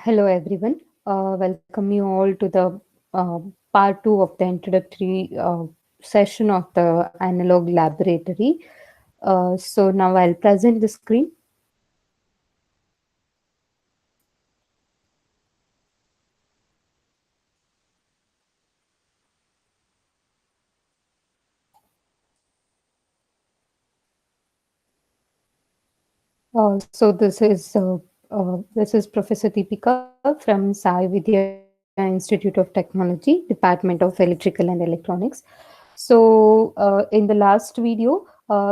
Hello, everyone. Welcome you all to the uh, part 2 of the introductory session of the analog laboratory. So now I'll present the screen. This is Professor Deepika from Sai Vidya Institute of Technology, Department of Electrical and Electronics. In the last video,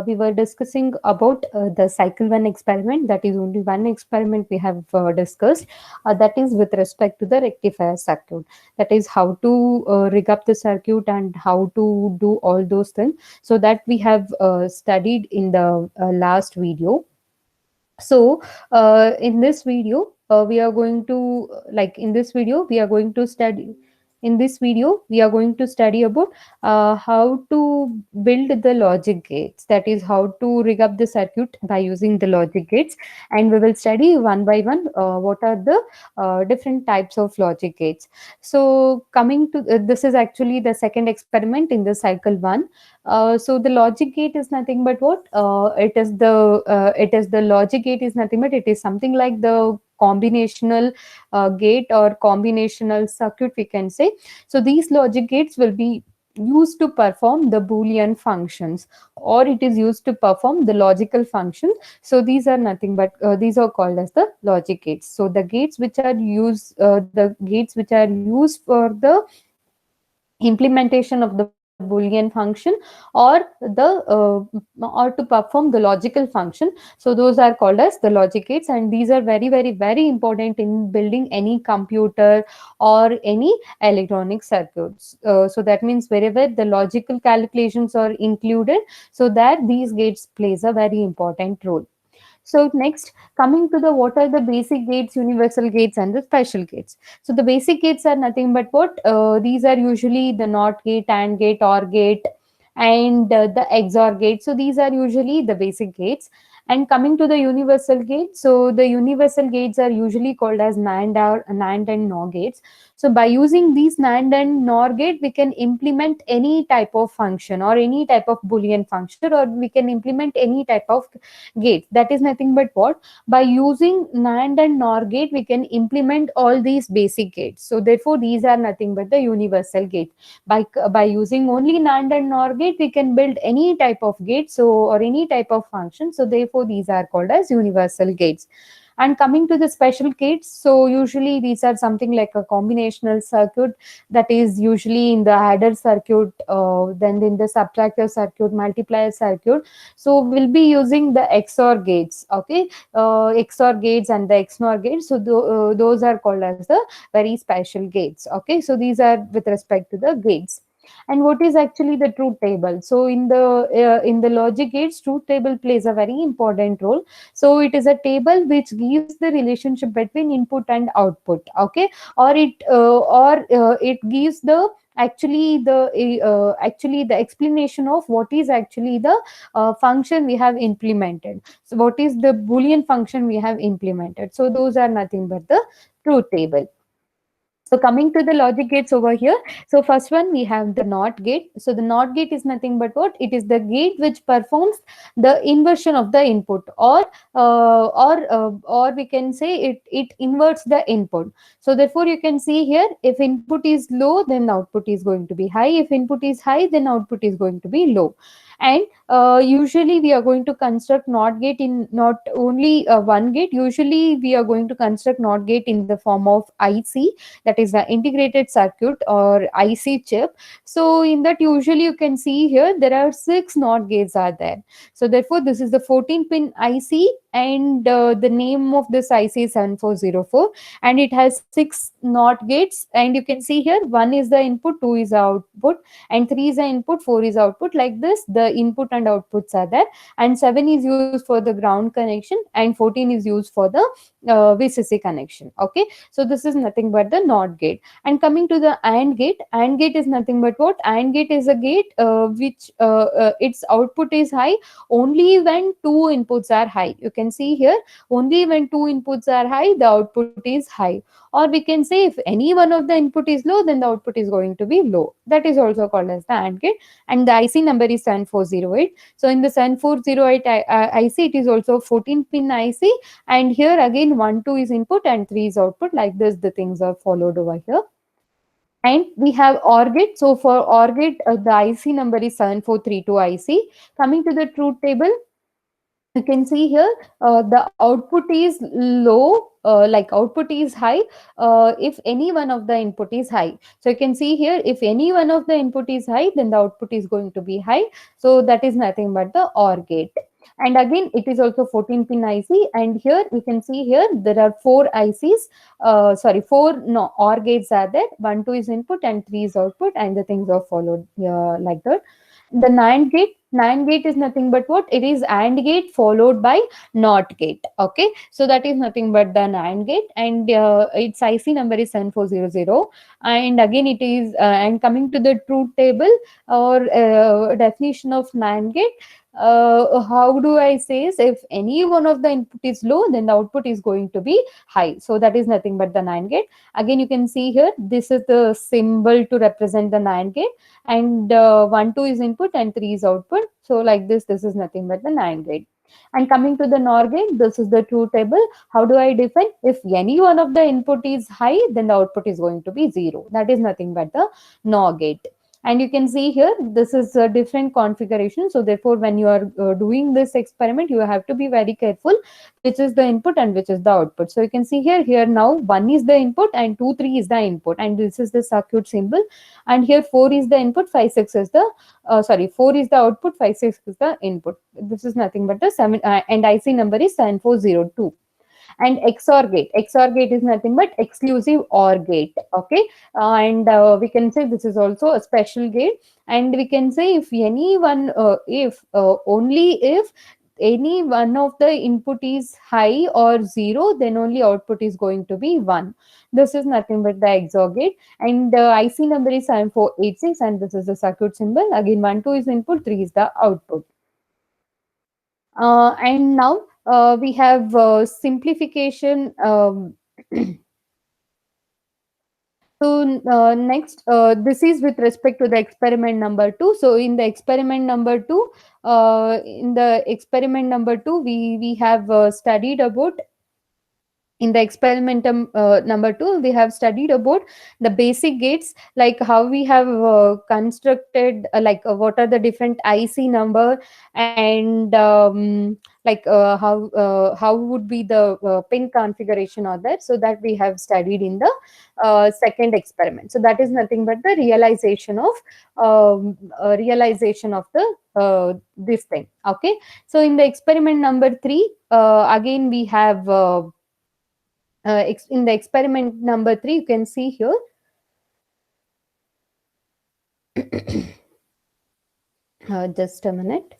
we were discussing about the cycle one experiment. That is only one experiment we have discussed. That is with respect to the rectifier circuit. That is how to rig up the circuit and how to do all those things. So that we have studied in the last video. In this video, we are going to in this video we are going to study. In this video, we are going to study about how to build the logic gates. That is how to rig up the circuit by using the logic gates, and we will study one by one what are the different types of logic gates. So, coming to this is actually the second experiment in the cycle one. So the logic gate is nothing but what? It is the logic gate is nothing but it is something like the combinational gate or combinational circuit, we can say. So these logic gates will be used to perform the Boolean functions, or it is used to perform the logical function. So these are nothing but these are called as the logic gates. So the gates which are used for the implementation of the Boolean function, or or to perform the logical function. So those are called as the logic gates, and these are very important in building any computer or any electronic circuits. So that means wherever the logical calculations are included, so that these gates plays a very important role. So next, coming to the what are the basic gates, universal gates, and the special gates. So the basic gates are nothing but what? These are usually the NOT gate, AND gate, OR gate, and the XOR gate. So these are usually the basic gates. And coming to the universal gate, so the universal gates are usually called as NAND and NOR gates. So by using these NAND and NOR gate, we can implement any type of function or any type of Boolean function, or we can implement any type of gate. That is nothing but what? By using NAND and NOR gate, we can implement all these basic gates. So therefore, these are nothing but the universal gate. By using only NAND and NOR gate, we can build any type of gate, so or any type of function. So therefore, these are called as universal gates. And coming to the special gates, so usually these are something like a combinational circuit, that is usually in the adder circuit, then in the subtractor circuit, multiplier circuit. So we'll be using the XOR gates, okay, XOR gates and the XNOR gates. So those are called as the very special gates, okay. So these are with respect to the gates. And what is actually the truth table? So in the logic gates, truth table plays a very important role. So it is a table which gives the relationship between input and output, okay, or it gives the actually the explanation of what is actually the function we have implemented. So what is the Boolean function we have implemented? So those are nothing but the truth table. So coming to the logic gates over here. So first one, we have the NOT gate. So the NOT gate is nothing but what? It is the gate which performs the inversion of the input, or we can say it inverts the input. So therefore, you can see here, if input is low, then output is going to be high. If input is high, then output is going to be low. And usually we are going to construct NOT gate in not only one gate. Usually we are going to construct NOT gate in the form of IC, that is the integrated circuit or IC chip. So in that, usually you can see here there are 6 NOT gates are there. So therefore, this is the 14 pin IC, and the name of this IC is 7404, and it has 6 NOT gates. And you can see here, 1 is the input, 2 is the output, and 3 is the input, 4 is output. Like this, the input and outputs are there, and 7 is used for the ground connection, and 14 is used for the VCC connection, okay. So this is nothing but the NOT gate. And coming to the AND gate is nothing but what? AND gate is a gate which its output is high only when two inputs are high. You can see here only when two inputs are high, the output is high. Or we can say if any one of the input is low, then the output is going to be low. That is also called as the AND gate. And the IC number is 7408. So in the 7408 IC, it is also 14 pin IC. And here again 1, 2 is input and 3 is output. Like this, the things are followed over here. And we have OR gate. So for OR gate, the IC number is 7432 IC. Coming to the truth table, you can see here the output is low, like output is high if any one of the input is high. So you can see here, if any one of the input is high, then the output is going to be high. So that is nothing but the OR gate. And again, it is also 14 pin IC. And here you can see here there are four ICs, sorry, four no OR gates are there. 1, 2 is input and 3 is output, and the things are followed like that. The NAND gate is nothing but what? It is AND gate followed by NOT gate. Okay, so that is nothing but the NAND gate, and its IC number is 7400. And again, it is and coming to the truth table or definition of NAND gate. How do I say is, if any one of the input is low, then the output is going to be high. So that is nothing but the NAND gate. Again, you can see here, this is the symbol to represent the NAND gate, and 1, 2 is input and 3 is output. So like this is nothing but the NAND gate. And coming to the NOR gate, this is the truth table. How do I define? If any one of the input is high, then the output is going to be 0. That is nothing but the NOR gate. And you can see here, this is a different configuration. So therefore, when you are doing this experiment, you have to be very careful which is the input and which is the output. So you can see here now 1 is the input and 2, 3 is the input, and this is the circuit symbol. And here 4 is the input, 5, 6 is the 4 is the output, 5, 6 is the input. This is nothing but the 7 and IC number is 7402. And XOR gate is nothing but exclusive OR gate. Okay, and we can say this is also a special gate. And we can say if anyone if only if any one of the input is high or 0, then only output is going to be 1. This is nothing but the XOR gate. And IC number is 7486, and this is the circuit symbol. Again, 1, 2 is input, 3 is the output. And now we have simplification. So next, this is with respect to the experiment number 2. So in the experiment number 2, we have studied about. In the experiment number 2, we have studied about the basic gates, like how we have constructed, what are the different IC number, and how would be the pin configuration or that. So that we have studied in the second experiment. So that is nothing but the realization of the this thing. Okay, so in the experiment number 3, again we have in the experiment number 3, you can see here. Just a minute.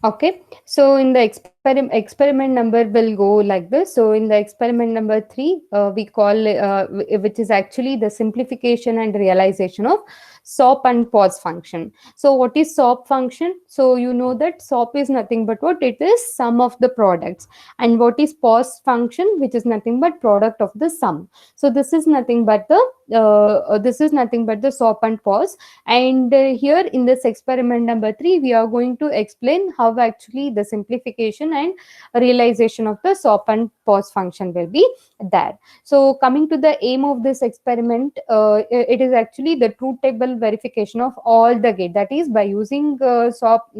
Okay, so in the experiment number will go like this. So in the experiment number 3, we call which is actually the simplification and realization of SOP and pause function. So what is SOP function? So you know that SOP is nothing but what? It is sum of the products. And what is pause function? Which is nothing but product of the sum. So this is nothing but the SOP and pause. And here in this experiment number 3, we are going to explain how actually the simplification and realization of the SOP and pause function will be there. So coming to the aim of this experiment, it is actually the truth table verification of all the gate. That is, by using SOP,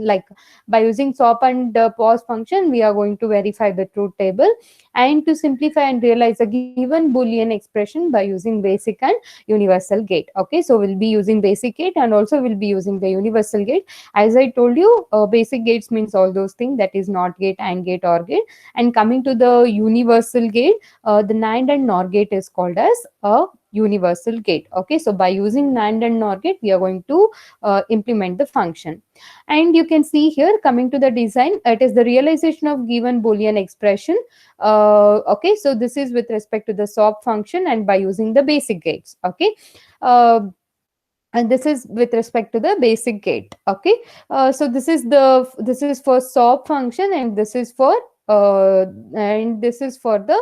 by using SOP and pause function, we are going to verify the truth table, and to simplify and realize a given Boolean expression by using basic and universal gate. Okay, so we'll be using basic gate and also we'll be using the universal gate. As I told you, basic gates means all those things, that is NOT gate AND gate, OR gate. And coming to the universal gate, the NAND and NOR gate is called as a universal gate. Okay, so by using NAND and NOR gate, we are going to implement the function. And you can see here, coming to the design, it is the realization of given Boolean expression. Okay, so this is with respect to the SOP function and by using the basic gates. Okay. Uh, and this is with respect to the basic gate. Okay, so this is for SOP function, and this is for uh, and this is for the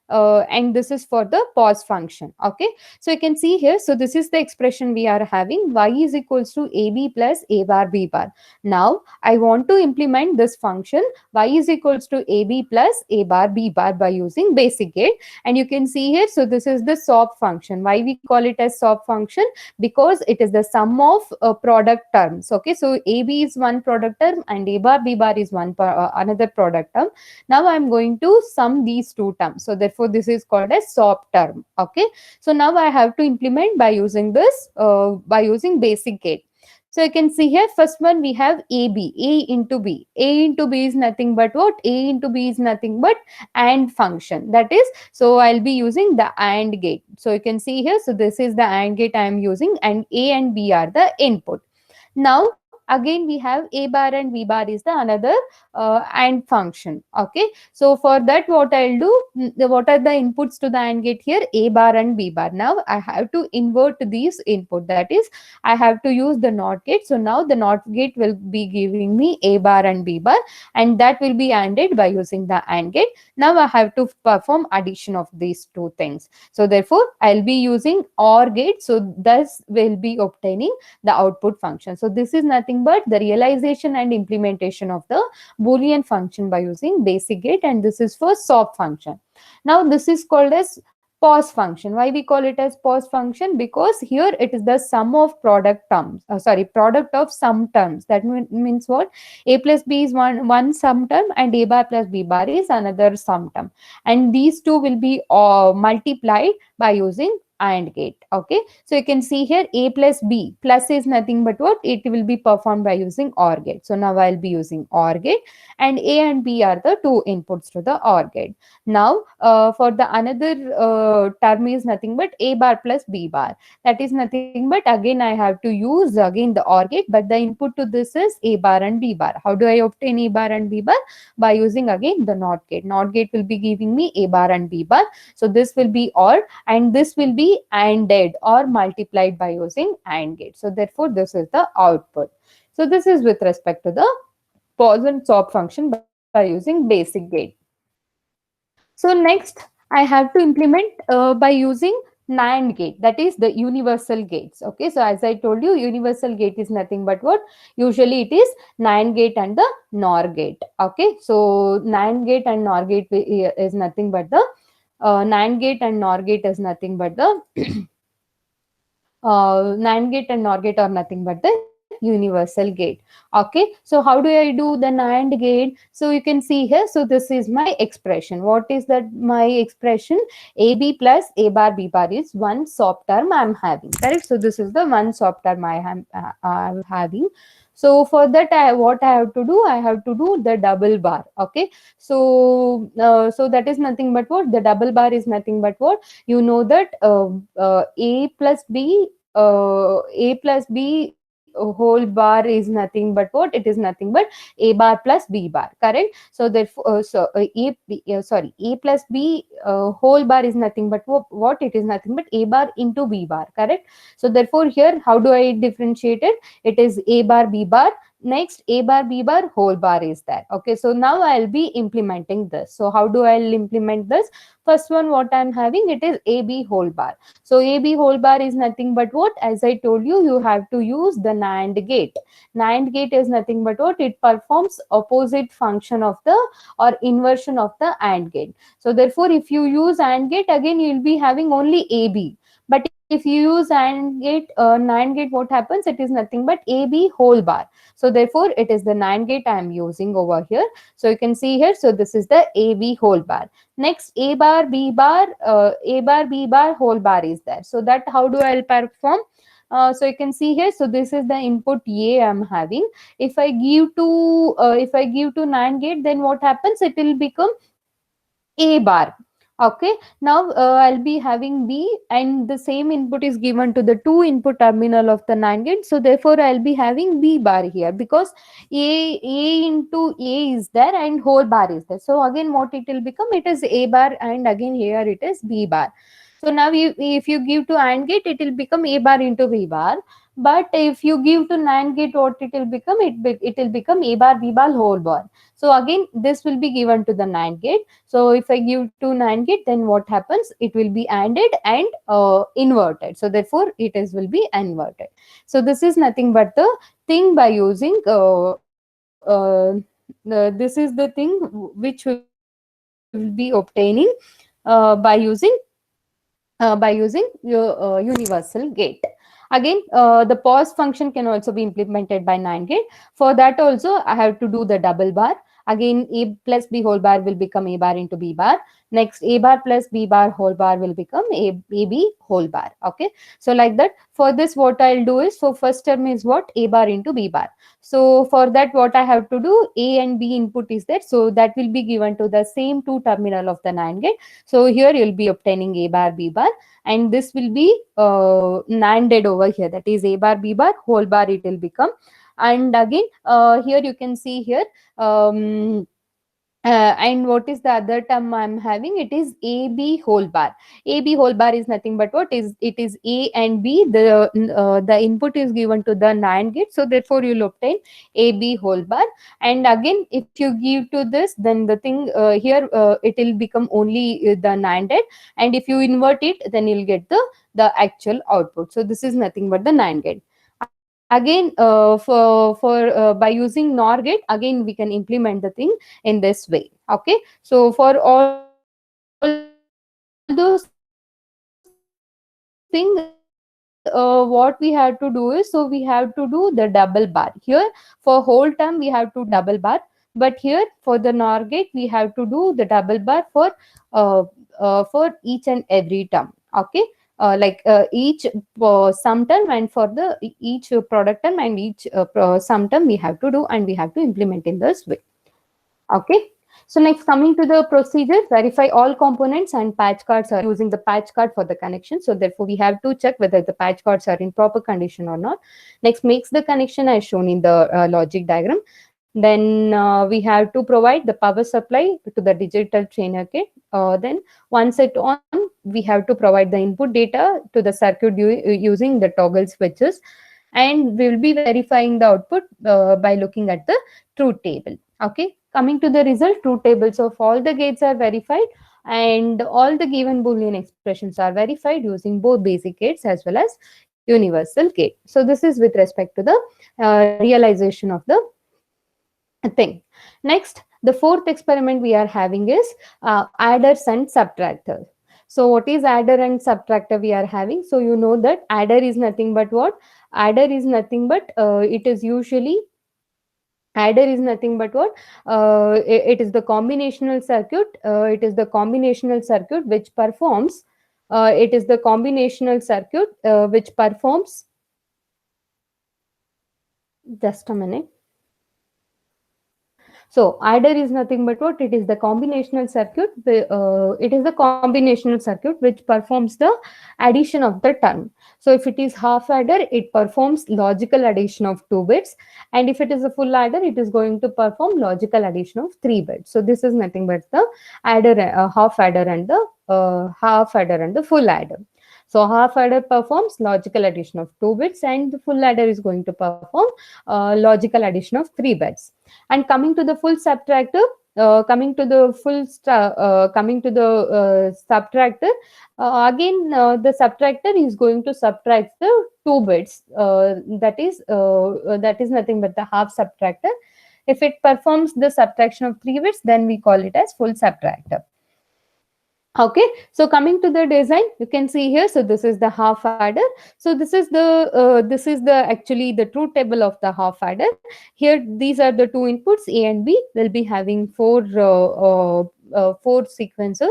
and this is for the pause function. Okay, so you can see here, so this is the expression we are having, y is equals to ab plus a bar b bar. Now I want to implement this function y is equals to ab plus a bar b bar by using basic gate. And you can see here, so this is the SOP function. Why we call it as SOP function? Because it is the sum of product terms. Okay, so AB is one product term and A bar B bar is another product term. Now I'm going to sum these two terms. So therefore this is called as SOP term. Okay, so now I have to implement by using this by using basic gate. So you can see here, first one we have AB, A into B. A into B is nothing but what? A into B is nothing but AND function. That is, so I'll be using the AND gate. So you can see here, so this is the AND gate I am using, and A and B are the input. Now again we have A bar and B bar is the another AND function. Okay, so for that what I'll do, what are the inputs to the AND gate here? A bar and B bar. Now I have to invert these input, that is I have to use the NOT gate. So now the NOT gate will be giving me A bar and B bar, and that will be ANDed by using the AND gate. Now I have to perform addition of these two things. So therefore I'll be using OR gate, so thus will be obtaining the output function. So this is nothing but the realization and implementation of the Boolean function by using basic gate, and this is for SOP function. Now this is called as pause function. Why we call it as pause function? Because here it is the sum of product terms, product of sum terms. That means what? A plus B is one sum term, and A bar plus B bar is another sum term, and these two will be multiplied by using AND gate. Okay, so you can see here, A plus B, plus is nothing but what? It will be performed by using OR gate. So now I'll be using OR gate, and A and B are the two inputs to the OR gate. Now for the another term is nothing but A bar plus B bar. That is nothing but, again I have to use again the OR gate, but the input to this is A bar and B bar. How do I obtain A bar and B bar? By using again the NOT gate. NOT gate will be giving me A bar and B bar. So this will be OR, and this will be ANDed or multiplied by using AND gate. So therefore this is the output. So this is with respect to the pause and SOP function by using basic gate. So next I have to implement by using NAND gate, that is the universal gates. Okay, so as I told you, universal gate is nothing but what? Usually it is NAND gate and the NOR gate. Okay, so NAND gate and NOR gate is nothing but the NAND gate and NOR gate is nothing but the NAND gate and NOR gate are nothing but the universal gate. Okay, so how do I do the NAND gate? So you can see here, so this is my expression. What is that my expression? AB plus A bar B bar is one SOP term I'm having, correct? So this is the one SOP term I'm having. So for that, what I have to do? I have to do the double bar. Okay, so so that is nothing but what? The double bar is nothing but what? You know that A plus B whole bar is nothing but what? It is nothing but A bar plus B bar, correct? So therefore A plus B whole bar is nothing but what? It is nothing but A bar into B bar, correct? So therefore here, how do I differentiate it? It is A bar B bar. Next, A bar B bar whole bar is there. Okay, so now I'll be implementing this. So how do I implement this? First one, what I'm having, it is AB whole bar. So AB whole bar is nothing but what? As I told you, you have to use the NAND gate. NAND gate is nothing but what? It performs opposite function of the or inversion of the AND gate. So therefore, if you use AND gate, again you will be having only AB. But if you use NAND gate, what happens? It is nothing but AB whole bar. So therefore, it is the NAND gate I am using over here. So you can see here, so this is the AB whole bar. Next, A bar B bar whole bar is there. So that how do I perform? So you can see here, so this is the input A I'm having. If I give to NAND gate, then what happens, it will become A bar. Okay, now I'll be having B, and the same input is given to the two input terminal of the NAND gate. So therefore I'll be having B bar here, because A into A is there and whole bar is there. So again what it will become, it is A bar, and again here it is B bar. So now if you give to AND gate, it will become A bar into B bar. But if you give to NAND gate, what it will become, it will become A bar B bar whole bar. So again this will be given to the NAND gate. So if I give to NAND gate, then what happens? It will be ANDed and inverted. So therefore it is will be inverted. So this is nothing but the thing by using this is the thing which will be obtaining uh, by using your universal gate. Again, the pause function can also be implemented by NAND gate. For that also, I have to do the double bar. Again, A plus B whole bar will become A bar into B bar. Next, A bar plus B bar whole bar will become AB whole bar. Okay. So like that, for this, what I'll do is, so first term is what? A bar into B bar. So for that, what I have to do, A and B input is there. So that will be given to the same two terminal of the NAND gate. So here you'll be obtaining A bar, B bar, and this will be NANDed over here. That is A bar, B bar, whole bar it will become. And again, here you can see here, and what is the other term I'm having? It is AB whole bar. AB whole bar is nothing but what is, it is A and B. The input is given to the NAND gate, so therefore you'll obtain AB whole bar. And again, if you give to this, then the thing here it will become only the NANDed, and if you invert it, then you'll get the actual output. So this is nothing but the NAND gate. Again, by using NOR gate, again we can implement the thing in this way. Okay, so for all those thing, what we have to do is, so we have to do the double bar. Here for whole term we have to do double bar, but here for the NOR gate we have to do the double bar for each and every term. Okay, each sum term, and for the each product term, and each sum term we have to do, and we have to implement in this way. Okay. So next, coming to the procedure, verify all components and patch cards are using the patch card for the connection. So therefore we have to check whether the patch cards are in proper condition or not. Next, makes the connection as shown in the logic diagram. Then we have to provide the power supply to the digital trainer kit. Then once it on, we have to provide the input data to the circuit using the toggle switches, and we will be verifying the output by looking at the truth table. Okay, coming to the result, truth tables of all the gates are verified, and all the given Boolean expressions are verified using both basic gates as well as universal gate. So this is with respect to the realization of the thing. Next, the fourth experiment we are having is adders and subtractors. So what is adder and subtractor we are having? So you know that adder is nothing but what? Adder is nothing but it is usually adder is nothing but what? It is the combinational circuit. It is the combinational circuit which performs. It is the combinational circuit which performs. Just a minute. So adder is nothing but what? It is the combinational circuit. It is the combinational circuit which performs the addition of the term. So if it is half adder, it performs logical addition of 2 bits, and if it is a full adder, it is going to perform logical addition of 3 bits. So this is nothing but the adder, half adder, and the half adder and the full adder. So half adder performs logical addition of 2 bits, and the full adder is going to perform logical addition of 3 bits. And coming to the full subtractor, subtractor, again the subtractor is going to subtract the 2 bits. That is nothing but the half subtractor. If it performs the subtraction of 3 bits, then we call it as full subtractor. Okay, so coming to the design, you can see here. So this is the half adder. So this is the actually the truth table of the half adder. Here, these are the two inputs, A and B. Will be having four four sequences,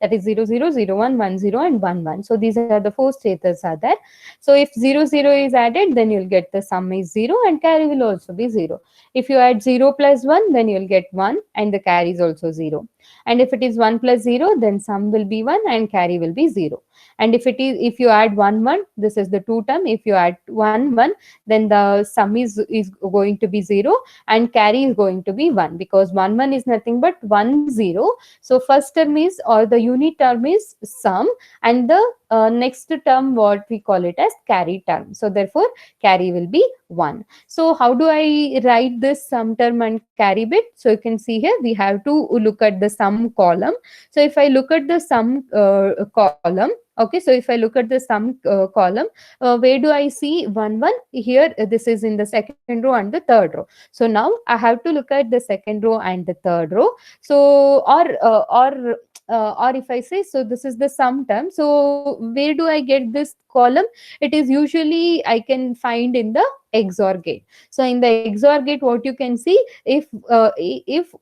that is 0 0 0 1 1 0 and 1 1. So these are the four status are there. So if 0 0 is added, then you'll get the sum is 0 and carry will also be 0. If you add 0 plus 1, then you'll get 1 and the carry is also 0. And if it is 1 plus 0, then sum will be 1 and carry will be 0. And if you add 1 1, this is the two term. If you add 1 1, then the sum is going to be 0 and carry is going to be 1, because 1 1 is nothing but 1 0. So first term is, or the unit term is sum, and the next term what we call it as carry term. So therefore carry will be 1. So how do I write this sum term and carry bit? So you can see here we have to look at the sum column. So if I look at the sum column, okay, so if I look at the sum column, where do I see 1 1? Here this is in the second row and the third row. So now I have to look at the second row and the third row. So or if I say, so this is the sum term, so where do I get this column? It is usually I can find in the XOR gate. So in the XOR gate, what you can see, if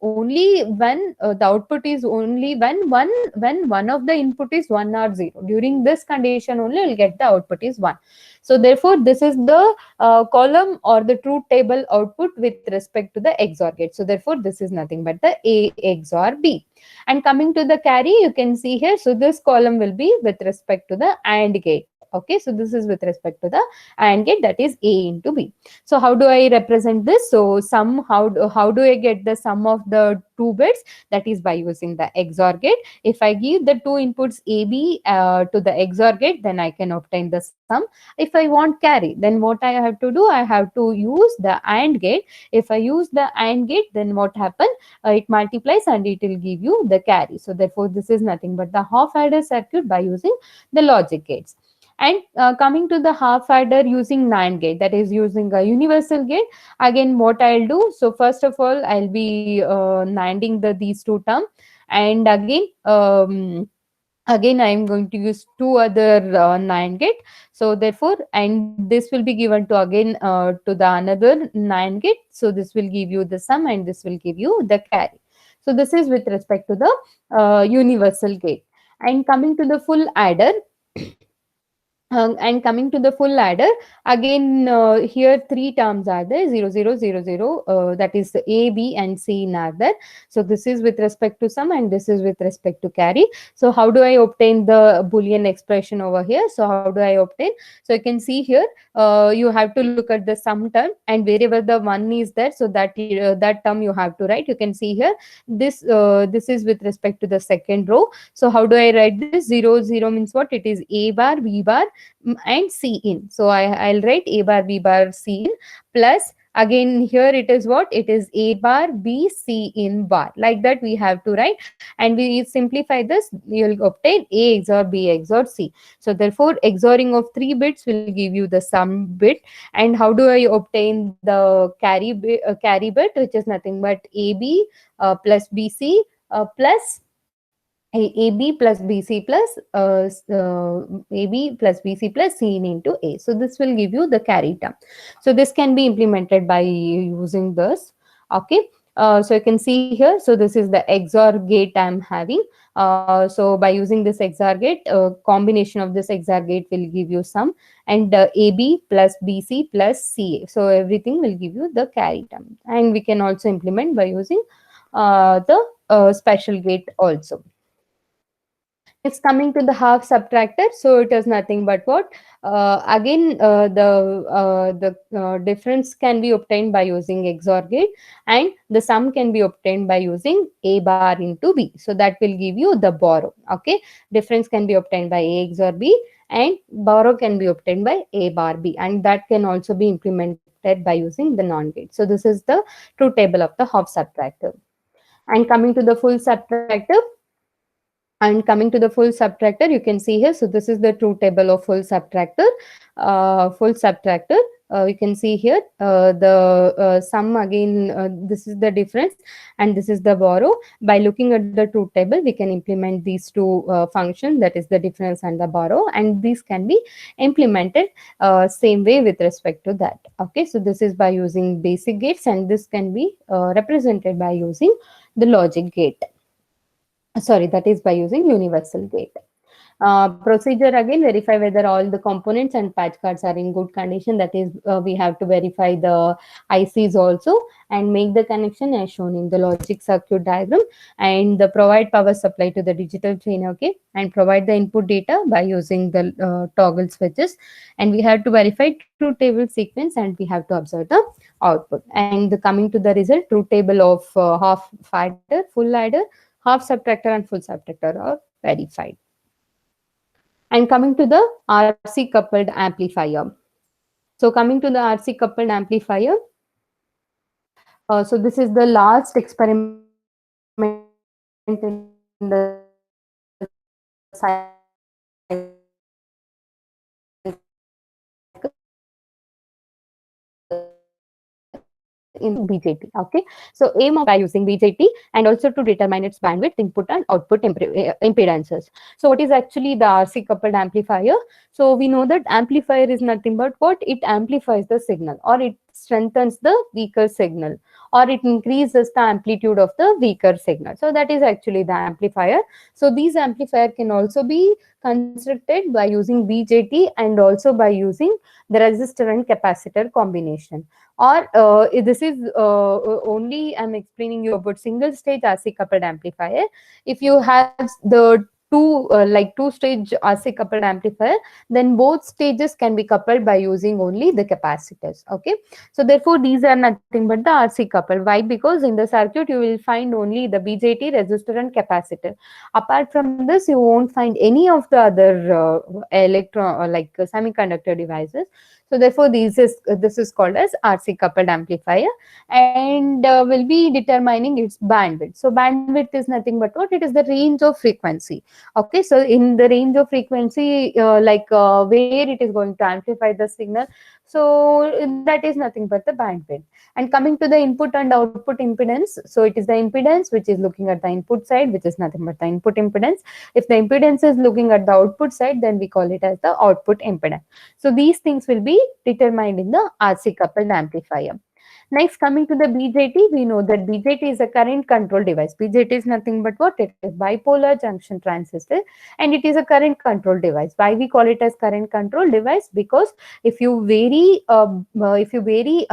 only when the output is only when one of the input is 1 or 0, during this condition only you'll get the output is 1. So therefore this is the column or the truth table output with respect to the XOR gate. So therefore this is nothing but the A XOR B. And coming to the carry, you can see here, so this column will be with respect to the AND gate. Okay, so this is with respect to the AND gate, that is A into B. So how do I represent this? So how do I get the sum of the two bits? That is by using the XOR gate. If I give the two inputs AB to the XOR gate, then I can obtain the sum. If I want carry, then what I have to do? I have to use the AND gate. If I use the AND gate, then what happens? It multiplies and it will give you the carry. So therefore this is nothing but the half adder circuit by using the logic gates. And coming to the half adder using NAND gate, that is using a universal gate. Again, what I'll do, so first of all I'll be NANDing these two terms, and again I am going to use two other NAND gate. So therefore, and this will be given to again to the another NAND gate. So this will give you the sum and this will give you the carry. So this is with respect to the universal gate. And coming to the full adder, again here three terms are there, 0 0 0 0, that is A, B and C in are there. So this is with respect to sum and this is with respect to carry. So how do I obtain the Boolean expression over here? So how do I obtain? So you can see here, you have to look at the sum term, and wherever the 1 is there, so that term you have to write. You can see here, this is with respect to the second row. So how do I write this? 0 0 means what? It is A bar, B bar and C in. So I'll write A bar, B bar, C in, plus again here it is what? It is A bar, B, C in bar. Like that we have to write, and we simplify this, you'll obtain A XOR B XOR C. So therefore XORing of 3 bits will give you the sum bit. And how do I obtain the carry bit, which is nothing but AB plus BC plus AB plus BC plus AB plus BC plus C into A. So this will give you the carry term. So this can be implemented by using this. Okay. So you can see here, so this is the XOR gate I'm having. So by using this XOR gate, combination of this XOR gate will give you sum, and AB plus BC plus CA. So everything will give you the carry term. And we can also implement by using the special gate also. Next, coming to the half subtractor, so it is nothing but what? Again, the difference can be obtained by using XOR gate, and the sum can be obtained by using A bar into B. So that will give you the borrow. Okay, difference can be obtained by A XOR B, and borrow can be obtained by A bar B, and that can also be implemented by using the NOT gate. So this is the truth table of the half subtractor. And coming to the full subtractor. And coming to the full subtractor, you can see here. So this is the truth table of full subtractor. You can see here the sum again. This is the difference, and this is the borrow. By looking at the truth table, we can implement these two functions, that is the difference and the borrow, and these can be implemented same way with respect to that. Okay, so this is by using basic gates, and this can be represented by using the logic gate. sorry, that is by using universal gate. Procedure again, verify whether all the components and patch cards are in good condition. That is, we have to verify the ICs also and make the connection as shown in the logic circuit diagram, and the provide power supply to the digital chain, okay, and provide the input data by using the toggle switches, and we have to verify truth table sequence, and we have to observe the output. And coming to the result, truth table of half adder, full adder, half subtractor and full subtractor are verified. And coming to the RC coupled amplifier. So coming to the RC coupled amplifier, so this is the last experiment in the cycle in BJT. Okay, so aim of by using BJT and also to determine its bandwidth, input and output impedances. So what is actually the RC coupled amplifier? So we know that amplifier is nothing but what? It amplifies the signal, or it strengthens the weaker signal, or it increases the amplitude of the weaker signal. So that is actually the amplifier. So these amplifier can also be constructed by using BJT and also by using the resistor and capacitor combination. Or this is only I'm explaining you about single stage RC coupled amplifier. If you have the two stage RC coupled amplifier, then both stages can be coupled by using only the capacitors. Okay, so therefore these are nothing but the RC coupled. Why? Because in the circuit you will find only the BJT, resistor and capacitor. Apart from this, you won't find any of the other semiconductor devices. So therefore this is called as RC coupled amplifier, and will be determining its bandwidth. So bandwidth is nothing but what? It is the range of frequency. Okay, so in the range of frequency, where it is going to amplify the signal, so that is nothing but the bandwidth. And coming to the input and output impedance, so it is the impedance which is looking at the input side, which is nothing but the input impedance. If the impedance is looking at the output side, then we call it as the output impedance. So these things will be determined in the RC coupled amplifier. Next, coming to the BJT, we know that BJT is a current control device. BJT is nothing but what? It is bipolar junction transistor, and it is a current control device. Why we call it as current control device? Because if you vary a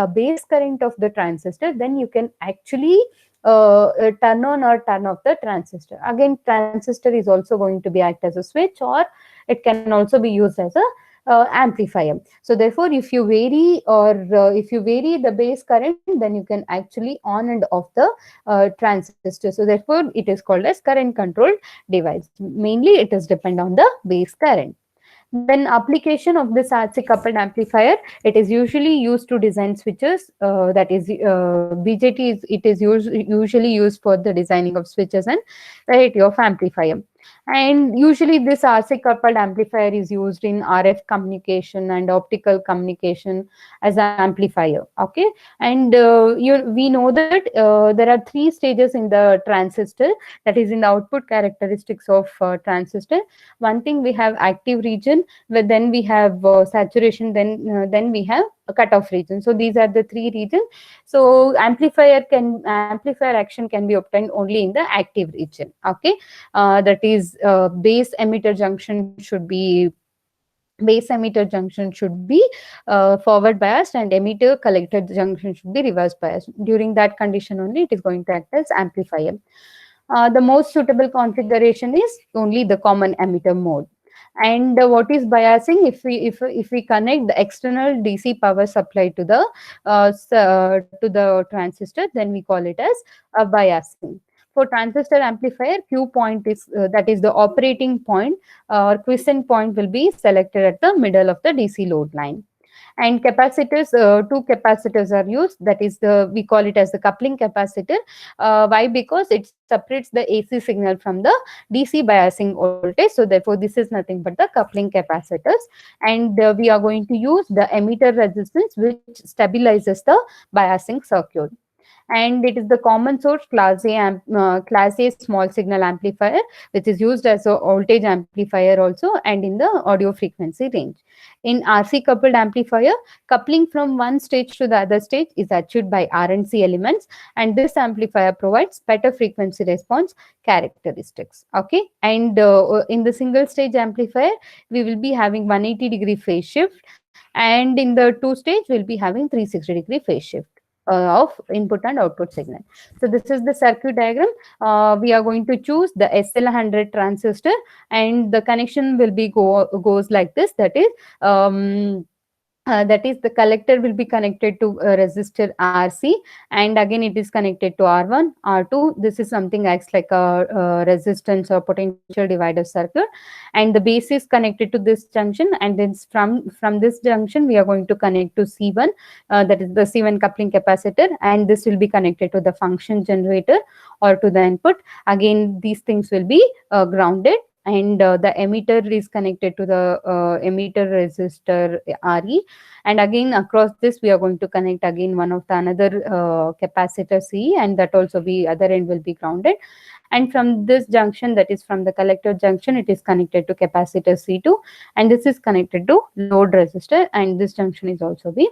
base current of the transistor, then you can actually turn on or turn off the transistor. Again, transistor is also going to be act as a switch, or it can also be used as a amplifier. So therefore, if you vary the base current, then you can actually on and off the transistor. So therefore, it is called as current controlled device. Mainly, it is depend on the base current. Then application of this RC coupled amplifier, it is usually used to design switches. That is BJT is usually used for the designing of switches and variety of amplifier. And usually this RC coupled amplifier is used in RF communication and optical communication as an amplifier. Okay, and we know that there are three stages in the transistor, that is in the output characteristics of transistor. One thing, we have active region, but then we have saturation, then we have a cutoff region. So these are the three regions. So amplifier action can be obtained only in the active region. Okay, that is base emitter junction should be forward biased, and emitter collector junction should be reverse biased. During that condition only, it is going to act as amplifier. The most suitable configuration is only the common emitter mode. And what is biasing? If we connect the external DC power supply to the transistor, then we call it as a biasing. For transistor amplifier, Q point is that is the operating point, or quiescent point will be selected at the middle of the DC load line. And capacitors, two capacitors are used. That is we call it as the coupling capacitor. Why? Because it separates the AC signal from the DC biasing voltage. So therefore, this is nothing but the coupling capacitors. And we are going to use the emitter resistance, which stabilizes the biasing circuit. and it is the common source class A small signal amplifier, which is used as a voltage amplifier also, and in the audio frequency range. In RC coupled amplifier, coupling from one stage to the other stage is achieved by R and C elements, and this amplifier provides better frequency response characteristics. Okay, and in the single stage amplifier, we will be having 180-degree phase shift, and in the two stage, we'll be having 360-degree phase shift of input and output signal. So this is the circuit diagram. We are going to choose the SL100 transistor, and the connection will be goes like this. That is the collector will be connected to resistor RC, and again it is connected to R1, R2. This is something acts like a resistance or potential divider circuit, and the base is connected to this junction, and then from this junction we are going to connect to C1, that is the C1 coupling capacitor, and this will be connected to the function generator or to the input. Again, these things will be grounded, and the emitter is connected to the emitter resistor RE, and again across this we are going to connect again one of the another capacitor C, and that also be other end will be grounded. And from this junction, that is from the collector junction, it is connected to capacitor C2, and this is connected to load resistor, and this junction is also be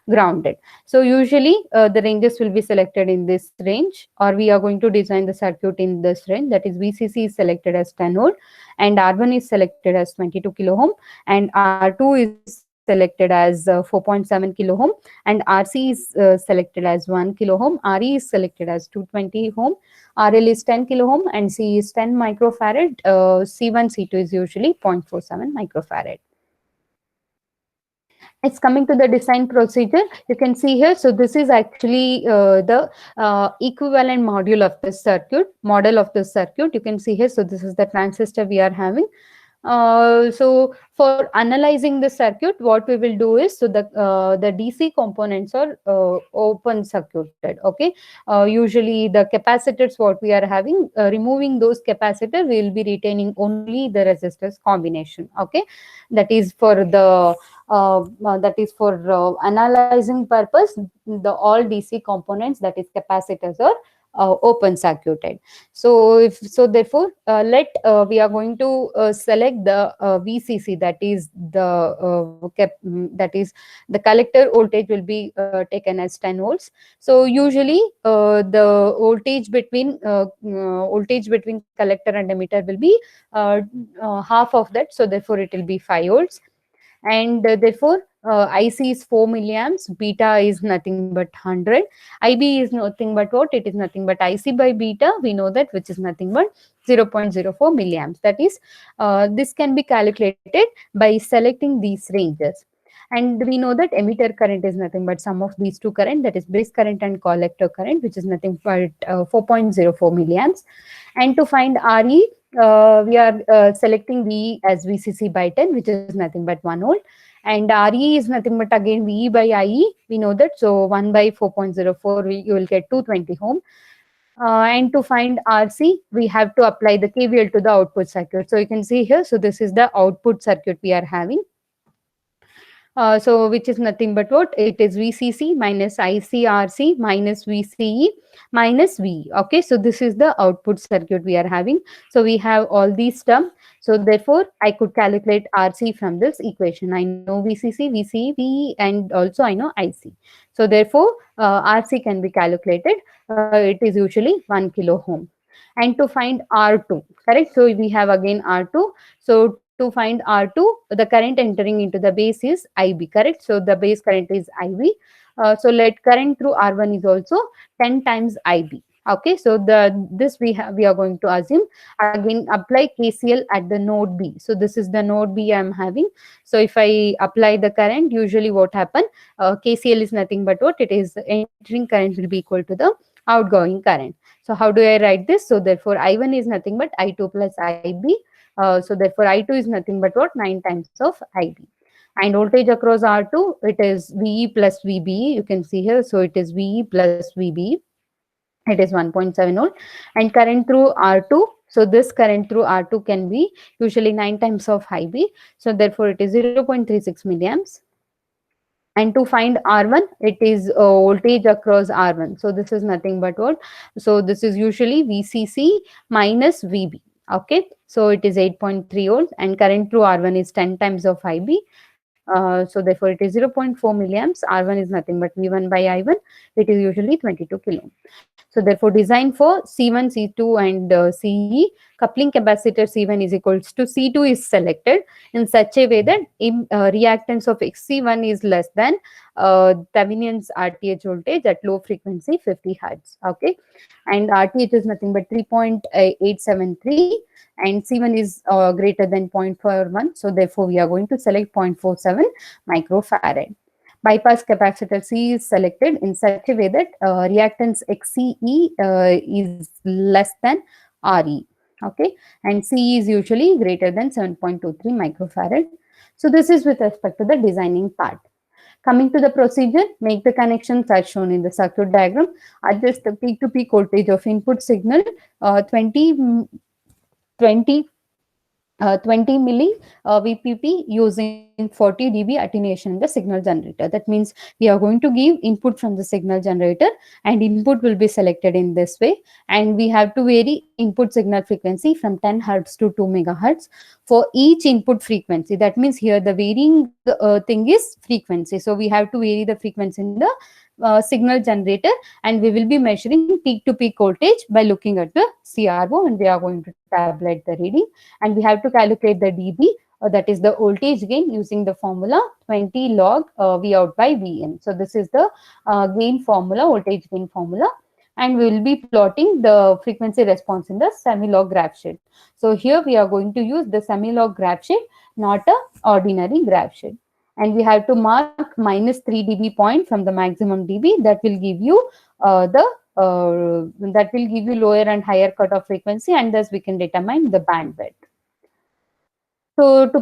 grounded. So usually the ranges will be selected in this range, or we are going to design the circuit in this range. That is VCC is selected as 10 volt, and R1 is selected as 22 kilo ohm, and R2 is selected as 4.7 kilo ohm, and RC is selected as 1 kilo ohm, RE is selected as 220 ohm, RL is 10 kilo ohm, and C is 10 microfarad. C1, C2 is usually 0.47 microfarad. It's coming to the design procedure. You can see here. So this is actually the equivalent module of this circuit, model of this circuit. You can see here. So this is the transistor we are having. So for analyzing the circuit, what we will do is, so the DC components are open circuited. Okay, usually the capacitors what we are having, removing those capacitors, we will be retaining only the resistors combination. Okay, that is for the analyzing purpose. The all DC components, that is capacitors, are open circuited. So therefore let we are going to select the VCC, that is the collector voltage will be taken as 10 volts. So usually the voltage between collector and emitter will be half of that, so therefore it will be 5 volts. And therefore IC is 4 milliamps, beta is nothing but 100, IB is nothing but what? It is nothing but IC by beta, we know that, which is nothing but 0.04 milliamps. That is, this can be calculated by selecting these ranges. And we know that emitter current is nothing but sum of these two current, that is base current and collector current, which is nothing but 4.04 milliamps. And to find RE, we are selecting V as VCC by 10, which is nothing but 1 volt. And RE is nothing but again VE by IE, we know that. So 1 by 4.04, you will get 220 ohm. And to find RC, we have to apply the KVL to the output circuit. So you can see here, so this is the output circuit we are having. So which is nothing but what? It is VCC minus ICRC minus VCE minus VE. Okay, so this is the output circuit we are having. So we have all these terms. So therefore, I could calculate RC from this equation. I know VCC, VCE, VE, and also I know IC. So therefore, RC can be calculated. It is usually 1 kilo ohm. And to find R2, correct? So we have again R2. So to find R2, the current entering into the base is IB, correct? So the base current is IB. So let current through R1 is also 10 times IB. Okay, so this we are going to assume. Again, apply KCL at the node B. So this is the node B I am having. So if I apply the current, usually what happen? KCL is nothing but what? It is entering current will be equal to the outgoing current. So how do I write this? So therefore I1 is nothing but I2 plus IB. So therefore I2 is nothing but what? 9 times of IB. And voltage across R2, it is VE plus VB. You can see here. So it is VE plus VB. It is 1.7 volt. And current through R2. So this current through R2 can be usually 9 times of IB. So therefore it is 0.36 milliamps. And to find R1, it is voltage across R1. So this is nothing but what? So this is usually VCC minus VB. Okay. So it is 8.3 volts and current through R1 is 10 times of IB. So therefore it is 0.4 milliamps. R1 is nothing but V1 by I1. It is usually 22 kilo. So therefore design for C1, C2 and CE. Coupling capacitor C1 is equals to C2 is selected in such a way that reactance of XC1 is less than Thevenin's RTH voltage at low frequency 50 Hertz. Okay. And RTH is nothing but 3.873 and C1 is greater than 0.41. So therefore we are going to select 0.47 microfarad. Bypass capacitor C is selected in such a way that reactance XCE is less than RE. Okay, and CE is usually greater than 7.23 microfarad. So this is with respect to the designing part. Coming to the procedure, make the connections as shown in the circuit diagram. Adjust the peak to peak voltage of input signal 20 milli VPP using 40 dB attenuation in the signal generator. That means we are going to give input from the signal generator and input will be selected in this way. And we have to vary input signal frequency from 10 Hertz to 2 megahertz for each input frequency. That means here the varying thing is frequency. So we have to vary the frequency in the signal generator and we will be measuring peak to peak voltage by looking at the CRO and we are going to tabulate the reading. And we have to calculate the dB, that is the voltage gain using the formula 20 log V out by Vn. So this is the gain formula, voltage gain formula, and we will be plotting the frequency response in the semi-log graph sheet. So here we are going to use the semi-log graph sheet, not a ordinary graph sheet. And we have to mark minus 3 dB point from the maximum dB. That will give you lower and higher cutoff frequency, and thus we can determine the bandwidth. So to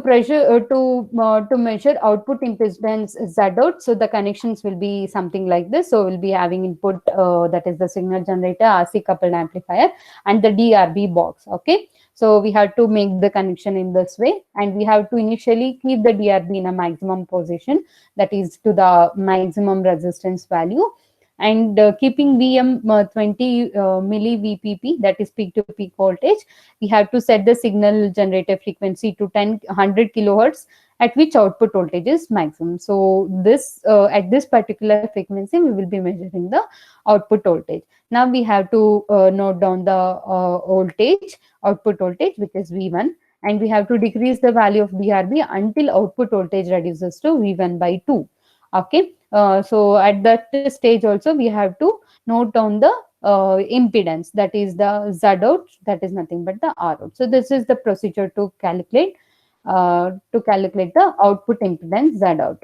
measure output impedance Z out, so the connections will be something like this. So we'll be having input that is the signal generator, RC coupled amplifier, and the DRB box. Okay, so we have to make the connection in this way, and we have to initially keep the DRB in a maximum position, that is to the maximum resistance value. And keeping VM 20 milli VPP, that is peak to peak voltage, we have to set the signal generator frequency to 100 kilohertz, at which output voltage is maximum. So this at this particular frequency, we will be measuring the output voltage. Now we have to note down the voltage, output voltage, which is V1, and we have to decrease the value of DRB until output voltage reduces to V1 by 2. Okay, so at that stage also we have to note down the impedance, that is the Z out, that is nothing but the R out. So this is the procedure to calculate the output impedance Z out.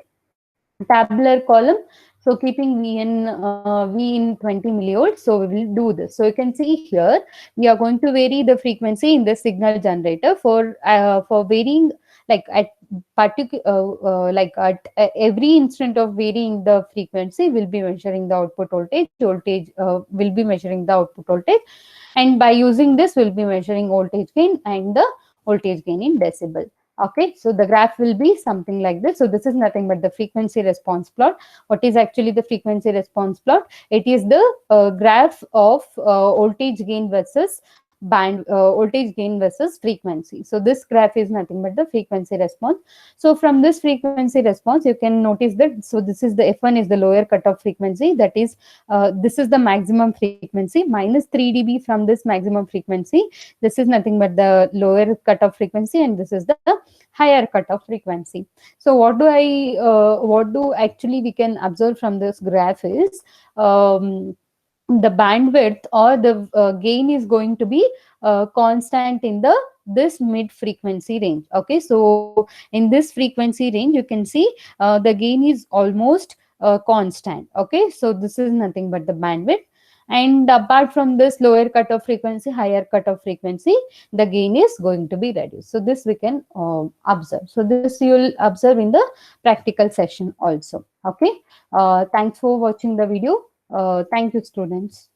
Tabular column. So keeping V in 20 millivolts, so we will do this. So you can see here we are going to vary the frequency in the signal generator for varying, like at every instant of varying the frequency, we'll be measuring the output voltage. Will be measuring the output voltage, and by using this, we'll be measuring voltage gain and the voltage gain in decibel. Okay, so the graph will be something like this. So this is nothing but the frequency response plot. What is actually the frequency response plot? It is the graph of voltage gain versus voltage gain versus frequency. So this graph is nothing but the frequency response. So from this frequency response, you can notice that, so this is the F1 is the lower cutoff frequency, that is this is the maximum frequency, minus 3 dB from this maximum frequency. This is nothing but the lower cutoff frequency, and this is the higher cutoff frequency. So what do actually we can observe from this graph is the bandwidth or the gain is going to be constant in this mid frequency range. Okay, so in this frequency range, you can see the gain is almost constant. Okay, so this is nothing but the bandwidth. And apart from this lower cutoff frequency, higher cutoff frequency, the gain is going to be reduced. So this we can observe. So this you will observe in the practical session also. Okay, thanks for watching the video. Thank you, students.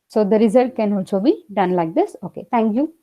So the result can also be done like this. Okay, thank you.